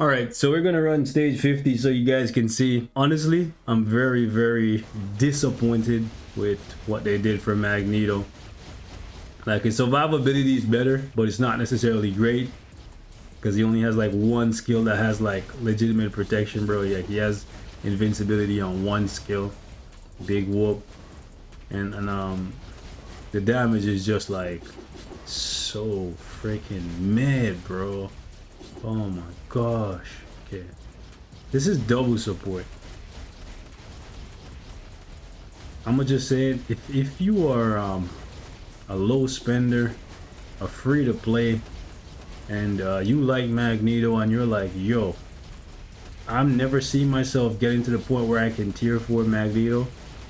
All right, so we're gonna run stage 50 so you guys can see. Honestly, I'm very, very disappointed with what they did for Magneto. Like, his survivability is better, but it's not necessarily great because he only has like one skill that has like legitimate protection, bro. Yeah, he has invincibility on one skill, big whoop, and the damage is just like so freaking mad, bro. Oh my gosh. Okay, this is double support. I'm gonna just say it, if you are a low spender, a free to play, and you like Magneto and you're like, yo, I'm never seeing myself getting to the point where I can tier 4 Magneto,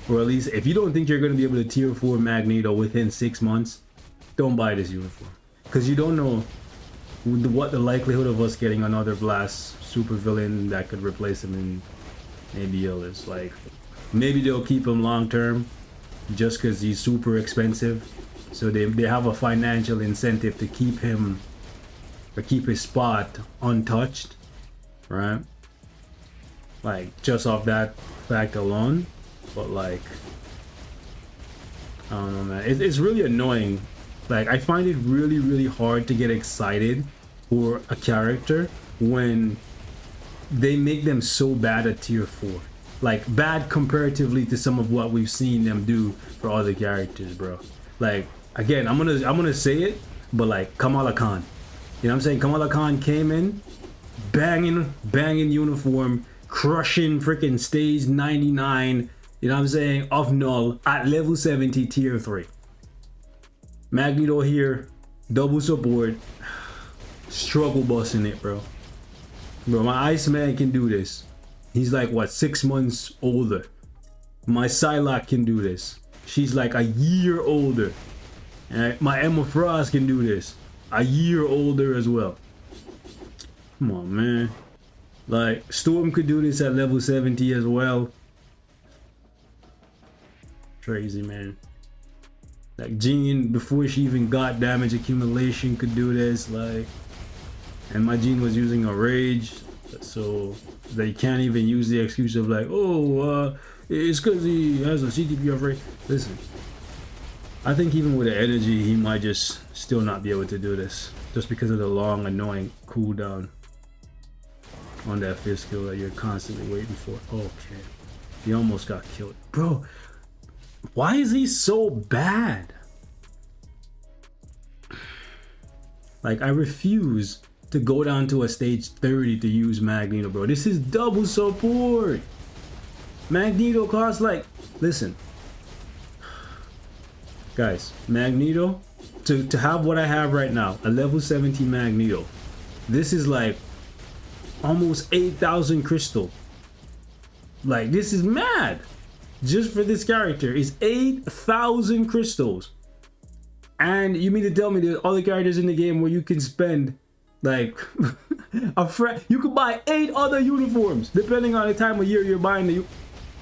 or at least if you don't think you're going to be able to tier 4 Magneto within 6 months, don't buy this uniform, because you don't know what the likelihood of us getting another blast supervillain that could replace him in ABL is. Like, maybe they'll keep him long term just because he's super expensive, so they have a financial incentive to keep him or keep his spot untouched, right? Like, just off that fact alone. But like, I don't know, man, it's really annoying. Like, I find it really, really hard to get excited for a character when they make them so bad at tier 4. Like, bad comparatively to some of what we've seen them do for other characters, bro. Like, again, I'm gonna say it, but like Kamala Khan, you know what I'm saying? Kamala Khan came in, banging uniform, crushing freaking stage 99, you know what I'm saying, of null at level 70 tier 3. Magneto here, double support, struggle busting it, bro. Bro, my Iceman can do this. He's like, what, 6 months older. My Psylocke can do this. She's like a year older. And my Emma Frost can do this. A year older as well. Come on, man. Like, Storm could do this at level 70 as well. Crazy, man. Like, Jean, before she even got damage accumulation, could do this. Like, and my Jean was using a rage, so they can't even use the excuse of like, oh, it's because he has a CTP of rage. Listen, I think even with the energy, he might just still not be able to do this, just because of the long, annoying cooldown on that fifth skill that you're constantly waiting for. Okay, he almost got killed, bro. Why is he so bad? Like, I refuse to go down to a stage 30 to use Magneto, bro. This is double support. Magneto costs like, listen, guys, Magneto, to have what I have right now, a level 70 Magneto, this is like almost 8,000 crystal. Like, this is mad. Just for this character is 8,000 crystals. And you mean to tell me there's other characters in the game where you can spend like you could buy 8 other uniforms depending on the time of year you're buying the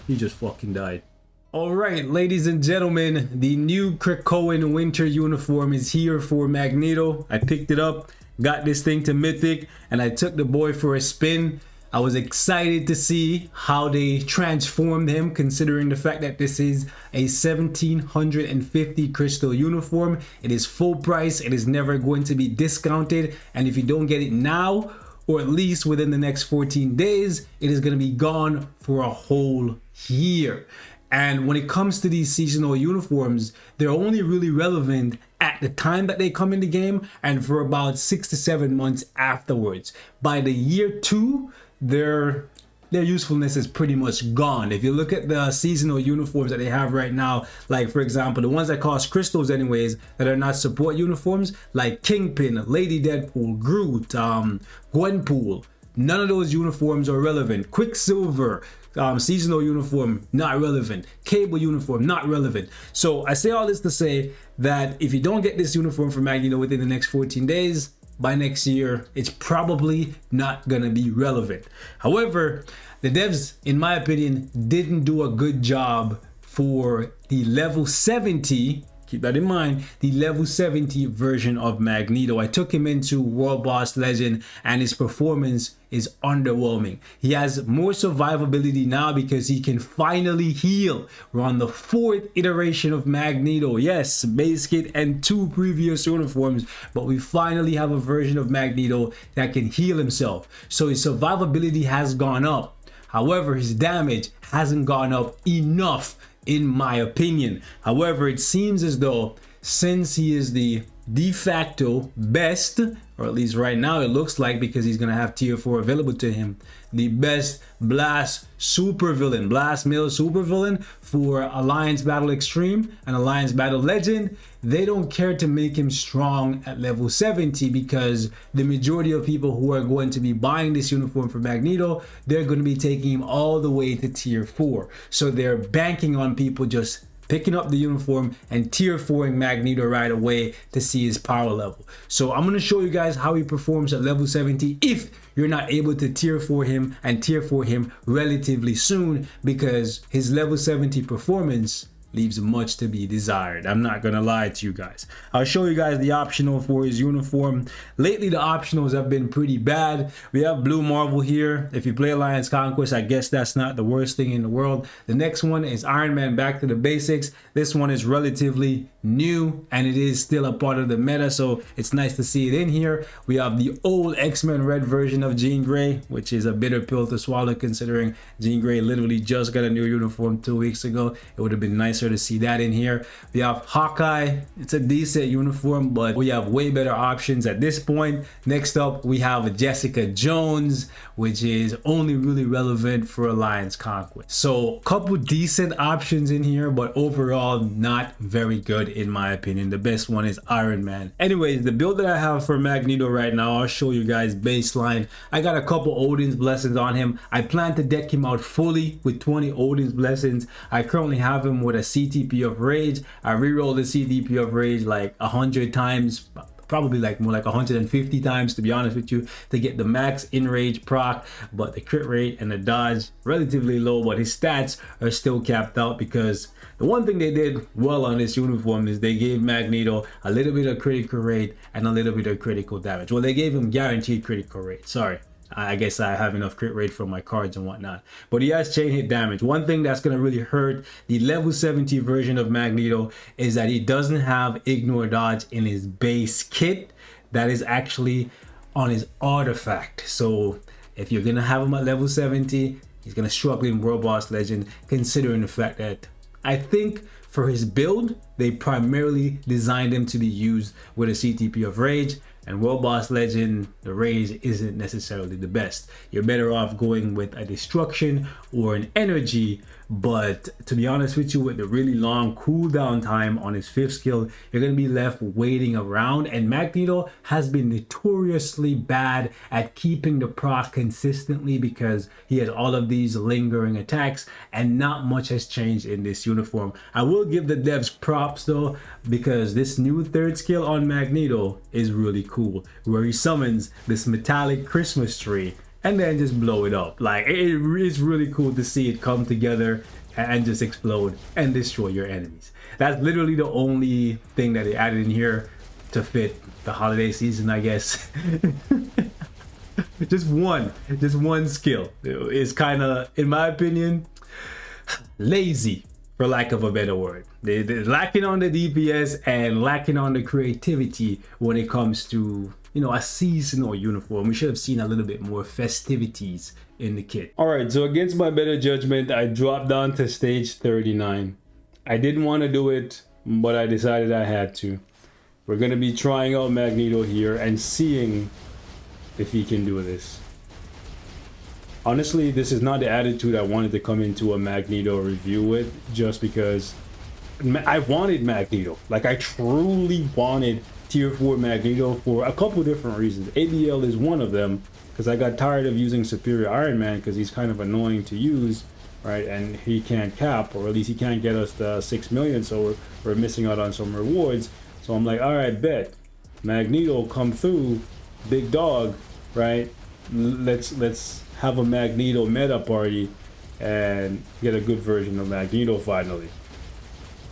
he just fucking died. All right, ladies and gentlemen, the new KRAKOAN winter uniform is here for Magneto. I picked it up, got this thing to Mythic, and I took the boy for a spin. I was excited to see how they transformed him, considering the fact that this is a 1,750 crystal uniform. It is full price. It is never going to be discounted. And if you don't get it now, or at least within the next 14 days, it is going to be gone for a whole year. And when it comes to these seasonal uniforms, they're only really relevant at the time that they come in the game and for about 6 to 7 months afterwards. By the year 2, their usefulness is pretty much gone. If you look at the seasonal uniforms that they have right now, like for example, the ones that cost crystals anyways, that are not support uniforms, like Kingpin, Lady Deadpool, Groot, Gwenpool, none of those uniforms are relevant. Quicksilver, seasonal uniform, not relevant. Cable uniform, not relevant. So I say all this to say that if you don't get this uniform from Magneto within the next 14 days, by next year, it's probably not gonna be relevant. However, the devs, in my opinion, didn't do a good job for the level 70 keep that in mind, the level 70 version of Magneto. I took him into World Boss Legend and his performance is underwhelming. He has more survivability now because he can finally heal. We're on the 4th iteration of Magneto. Yes, base kit and 2 previous uniforms, but we finally have a version of Magneto that can heal himself. So his survivability has gone up. However, his damage hasn't gone up enough in my opinion. However, it seems as though since he is the de facto best, or at least right now it looks like, because he's gonna have tier 4 available to him, the best blast supervillain, blast male supervillain for Alliance Battle Extreme and Alliance Battle Legend, they don't care to make him strong at level 70 because the majority of people who are going to be buying this uniform for Magneto, they're going to be taking him all the way to tier 4. So they're banking on people just picking up the uniform and tier 4ing Magneto right away to see his power level. So I'm going to show you guys how he performs at level 70 if you're not able to tier 4 him and tier 4 him relatively soon, because his level 70 performance leaves much to be desired. I'm not gonna lie to you guys. I'll show you guys the optional for his uniform. Lately the optionals have been pretty bad. We have Blue Marvel here. If you play Alliance Conquest, I guess that's not the worst thing in the world. The next one is Iron Man Back to the Basics. This one is relatively new and it is still a part of the meta, so it's nice to see it in here. We have the old X-Men Red version of Jean Grey, which is a bitter pill to swallow considering Jean Grey literally just got a new uniform 2 weeks ago. It would have been nicer to see that in here. We have Hawkeye. It's a decent uniform, but we have way better options at this point. Next up, we have Jessica Jones, which is only really relevant for Alliance Conquest. So couple decent options in here, but overall not very good in my opinion. The best one is Iron Man. Anyways, the build that I have for Magneto right now, I'll show you guys baseline. I got a couple Odin's Blessings on him. I plan to deck him out fully with 20 Odin's Blessings. I currently have him with a CTP of Rage. I rerolled the CTP of Rage like 100 times, probably like more like 150 times to be honest with you, to get the max in rage proc, but the crit rate and the dodge relatively low, but his stats are still capped out because the one thing they did well on this uniform is they gave Magneto a little bit of critical rate and a little bit of critical damage. Well, they gave him guaranteed critical rate. Sorry, I guess I have enough crit rate from my cards and whatnot, but he has chain hit damage. One thing that's going to really hurt the level 70 version of Magneto is that he doesn't have ignore dodge in his base kit. That is actually on his artifact. So if you're going to have him at level 70, he's going to struggle in World Boss Legend, considering the fact that I think for his build, they primarily designed him to be used with a CTP of Rage. And World Boss Legend, the Rage isn't necessarily the best. You're better off going with a Destruction or an Energy, but to be honest with you, with the really long cooldown time on his 5th skill, you're going to be left waiting around, and Magneto has been notoriously bad at keeping the proc consistently because he has all of these lingering attacks, and not much has changed in this uniform. I will give the devs props though, because this new 3rd skill on Magneto is really cool, where he summons this metallic Christmas tree and then just blow it up. Like, it is really cool to see it come together and just explode and destroy your enemies. That's literally the only thing that they added in here to fit the holiday season, I guess. just one skill. It's kind of, in my opinion, lazy, for lack of a better word. They're lacking on the DPS and lacking on the creativity when it comes to, you know, a seasonal uniform. We should have seen a little bit more festivities in the kit. All right, so against my better judgment, I dropped down to stage 39. I didn't want to do it, but I decided I had to. We're going to be trying out Magneto here and seeing if he can do this. Honestly, this is not the attitude I wanted to come into a Magneto review with, just because I wanted Magneto. Like, I truly wanted tier 4 Magneto for a couple different reasons. ABL is one of them, because I got tired of using Superior Iron Man because he's kind of annoying to use, right? And he can't cap, or at least he can't get us the 6 million, so we're missing out on some rewards. So I'm like, all right, bet. Magneto come through, big dog, right? Let's have a Magneto meta party and get a good version of Magneto finally.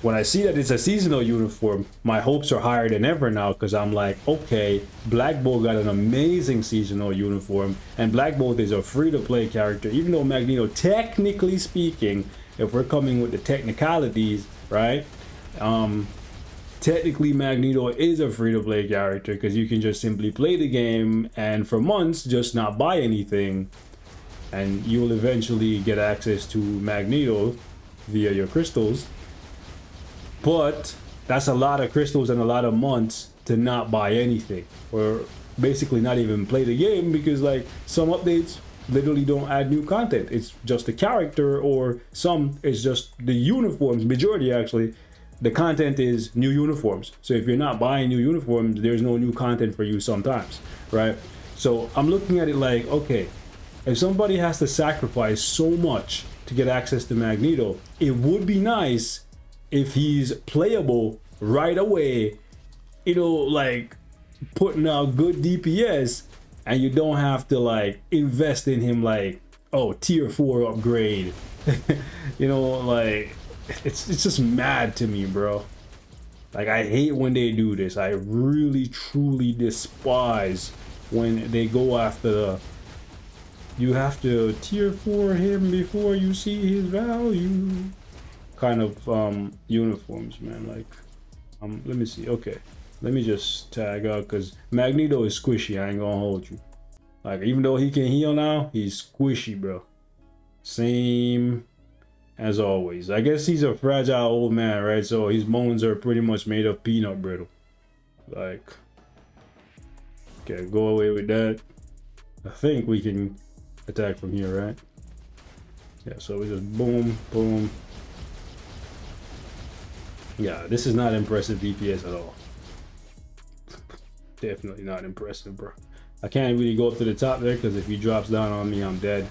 when I see that it's a seasonal uniform, my hopes are higher than ever now, because I'm like, okay, Black Bolt got an amazing seasonal uniform, and Black Bolt is a free-to-play character, even though Magneto, technically speaking, if we're coming with the technicalities, right? Technically, Magneto is a free-to-play character, because you can just simply play the game and for months just not buy anything, and you will eventually get access to Magneto via your crystals. But that's a lot of crystals and a lot of months to not buy anything, or basically not even play the game, because like some updates literally don't add new content. It's just the character, or some it's just the uniforms. Majority actually, the content is new uniforms. So if you're not buying new uniforms, there's no new content for you sometimes, right? So I'm looking at it like, okay, if somebody has to sacrifice so much to get access to Magneto, it would be nice if he's playable right away, you know, like putting out good DPS, and you don't have to like invest in him like, oh, tier 4 upgrade. You know, like it's just mad to me, bro. Like, I hate when they do this. I really truly despise when they go after the, you have to tier 4 him before you see his value kind of uniforms, man. Like, let me see. Okay, let me just tag out, because Magneto is squishy. I ain't gonna hold you. Like, even though he can heal now, he's squishy, bro. Same as always. I guess he's a fragile old man, right? So his bones are pretty much made of peanut brittle. Like, okay, go away with that. I think we can attack from here, right? Yeah, so we just boom, boom. Yeah, this is not impressive DPS at all. Definitely not impressive, bro. I can't really go up to the top there, because if he drops down on me, I'm dead.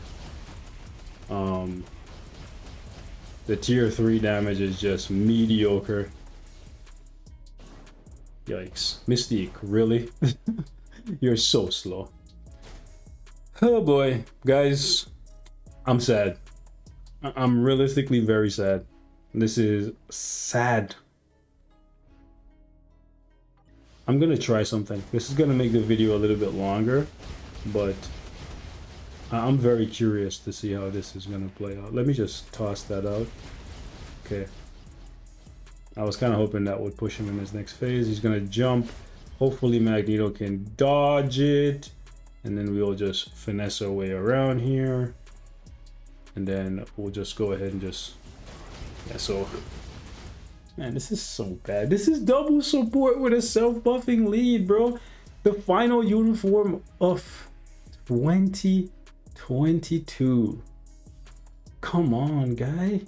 The tier 3 damage is just mediocre. Yikes. Mystique, really? You're so slow. Oh boy, guys, I'm sad. I'm realistically very sad. This is sad. I'm gonna try something. This is gonna make the video a little bit longer, but I'm very curious to see how this is gonna play out. Let me just toss that out. Okay. I was kind of hoping that would push him in his next phase. He's gonna jump. Hopefully Magneto can dodge it, and then we'll just finesse our way around here, and then we'll just go ahead and just, yeah, so, man, this is so bad. This is double support with a self-buffing lead, bro. The final uniform of 2022. Come on, guy.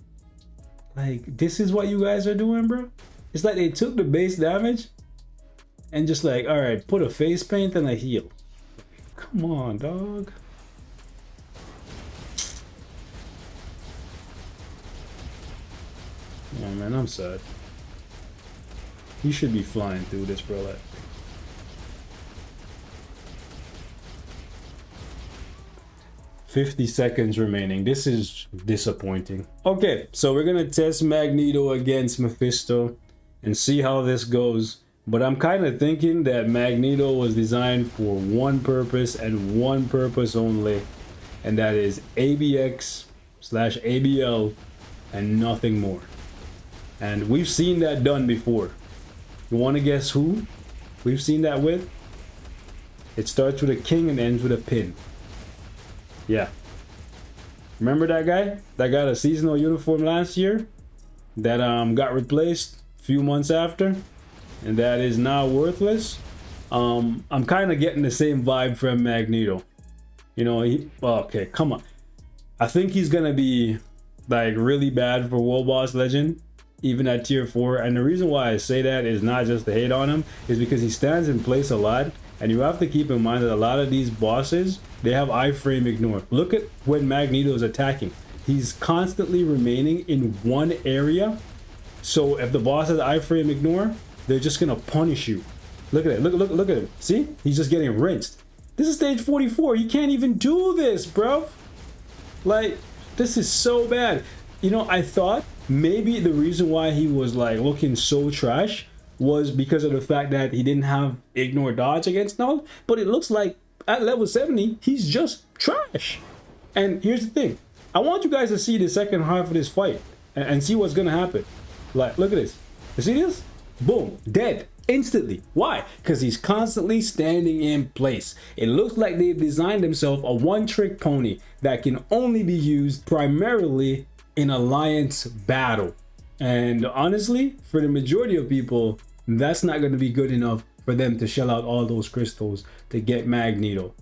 Like, this is what you guys are doing, bro? It's like they took the base damage and just like, all right, put a face paint and a heal. Come on, dog. Yeah, man, I'm sad. You should be flying through this, bro. Like, 50 seconds remaining. This is disappointing. Okay, so we're gonna test Magneto against Mephisto and see how this goes. But I'm kind of thinking that Magneto was designed for one purpose and one purpose only, and that is ABX/ABL and nothing more. And we've seen that done before. You want to guess who we've seen that with? It starts with a king and ends with a pin. Yeah. Remember that guy? That got a seasonal uniform last year? That got replaced a few months after? And that is now worthless? I'm kind of getting the same vibe from Magneto. You know, okay, come on. I think he's gonna be like really bad for World Boss Legend, even at tier 4. And the reason why I say that is not just to hate on him, is because he stands in place a lot. And you have to keep in mind that a lot of these bosses, they have iframe ignore. Look at when Magneto is attacking. He's constantly remaining in one area. So if the boss has iframe ignore, they're just gonna punish you. Look at it. Look at him. See? He's just getting rinsed. This is stage 44. You can't even do this, bro. Like, this is so bad. You know, I thought maybe the reason why he was like looking so trash was because of the fact that he didn't have ignore dodge against null. But it looks like at level 70 he's just trash. And here's the thing, I want you guys to see the second half of this fight and see what's gonna happen. Like, look at this. You see this? Boom, dead instantly. Why? Because he's constantly standing in place. It looks like they've designed themselves a one-trick pony that can only be used primarily in alliance battle. And honestly, for the majority of people, that's not going to be good enough for them to shell out all those crystals to get Magneto.